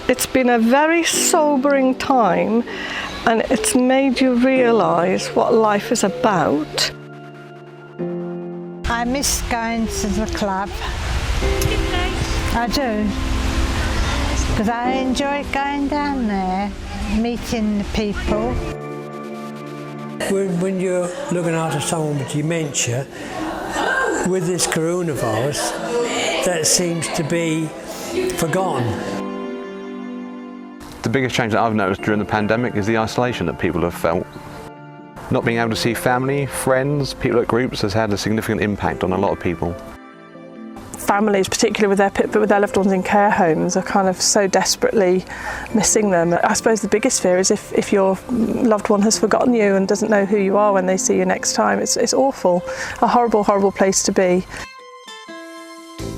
It's been a very sobering time, and it's made you realise what life is about. I miss going to the club. I do. Because I enjoy going down there, meeting the people. When you're looking after someone with dementia, with this coronavirus, that seems to be forgotten. The biggest change that I've noticed during the pandemic is the isolation that people have felt. Not being able to see family, friends, people at groups has had a significant impact on a lot of people. Families, particularly with their loved ones in care homes, are kind of so desperately missing them. I suppose the biggest fear is if your loved one has forgotten you and doesn't know who you are when they see you next time. It's awful, a horrible, horrible place to be.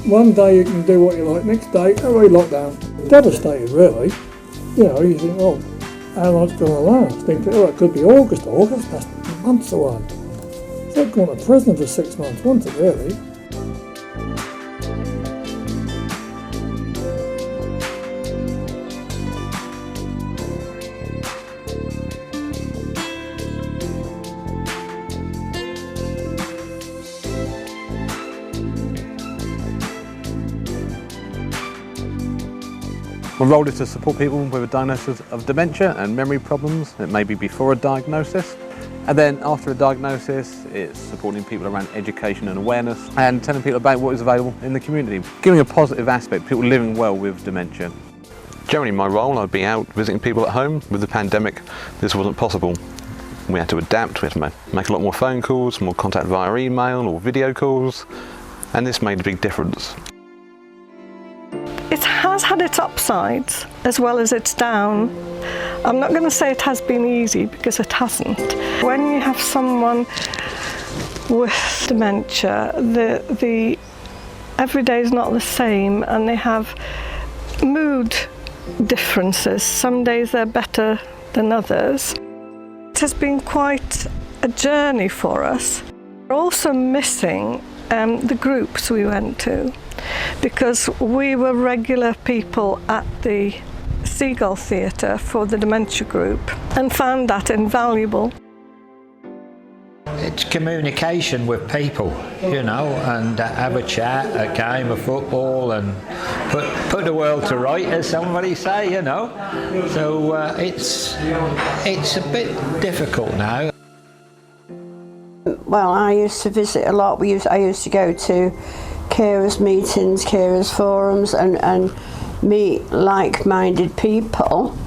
One day you can do what you like, next day, oh, lockdown. Devastated, really. You know, you think, oh, how long's it going to last? Think, oh, it could be August, that's months away. It's like going to prison for 6 months, wasn't it, really? My role is to support people with a diagnosis of dementia and memory problems. It may be before a diagnosis. And then after a diagnosis, it's supporting people around education and awareness and telling people about what is available in the community. Giving a positive aspect, people living well with dementia. Generally my role, I'd be out visiting people at home. With the pandemic, this wasn't possible. We had to adapt, we had to make a lot more phone calls, more contact via email or video calls, and this made a big difference. It has had its upsides as well as its down. I'm not going to say it has been easy, because it hasn't. When you have someone with dementia, the every day is not the same, and they have mood differences. Some days they're better than others. It has been quite a journey for us. We're also missing the groups we went to, because we were regular people at the Seagull Theatre for the dementia group and found that invaluable. It's communication with people, you know, and have a chat, a game of football, and put the world to right, as somebody say, you know. So it's a bit difficult now. Well, I used to visit a lot. I used to go to carers meetings, carers forums, and meet like-minded people.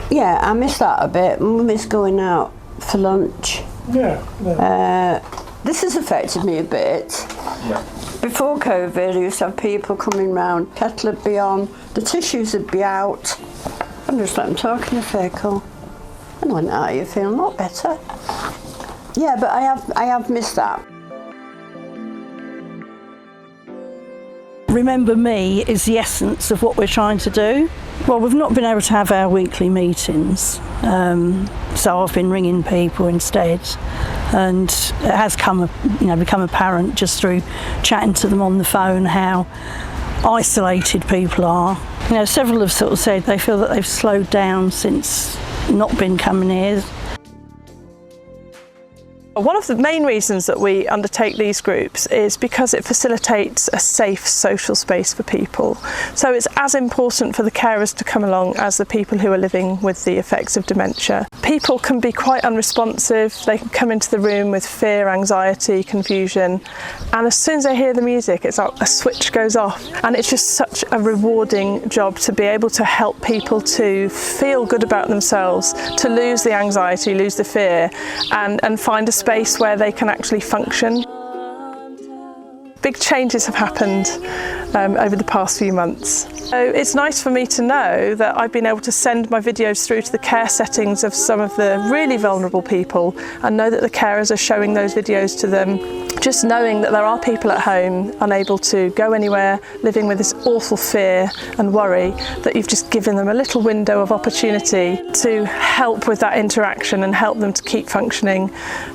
Yeah, I miss that a bit. I miss going out for lunch. Yeah. This has affected me a bit. Yeah. Before COVID, I used to have people coming round, kettle would be on, the tissues would be out. I'm just let them talk in the vehicle. And went out, you feel a lot better. Yeah, but I have missed that. Remember Me is the essence of what we're trying to do. Well, we've not been able to have our weekly meetings, so I've been ringing people instead, and it has become apparent just through chatting to them on the phone how isolated people are. You know, several have sort of said they feel that they've slowed down since not been coming here. One of the main reasons that we undertake these groups is because it facilitates a safe social space for people. So it's as important for the carers to come along as the people who are living with the effects of dementia. People can be quite unresponsive, they can come into the room with fear, anxiety, confusion, and as soon as they hear the music, it's like a switch goes off, and it's just such a rewarding job to be able to help people to feel good about themselves, to lose the anxiety, lose the fear, and find a space where they can actually function. Big changes have happened over the past few months. So it's nice for me to know that I've been able to send my videos through to the care settings of some of the really vulnerable people, and know that the carers are showing those videos to them. Just knowing that there are people at home unable to go anywhere, living with this awful fear and worry, that you've just given them a little window of opportunity to help with that interaction and help them to keep functioning,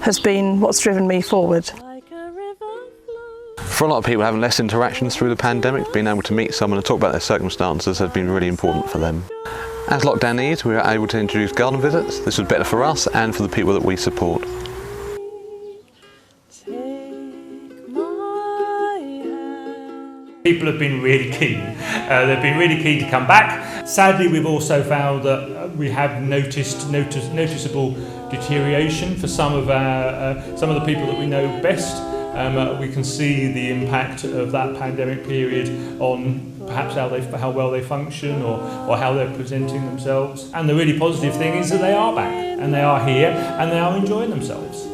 has been what's driven me forward. For a lot of people having less interactions through the pandemic, being able to meet someone and talk about their circumstances has been really important for them. As lockdown eased, we were able to introduce garden visits. This was better for us and for the people that we support. People have been really keen. They've been really keen to come back. Sadly, we've also found that we have noticeable deterioration for some of the people that we know best. We can see the impact of that pandemic period on perhaps how well they function or how they're presenting themselves. And the really positive thing is that they are back and they are here and they are enjoying themselves.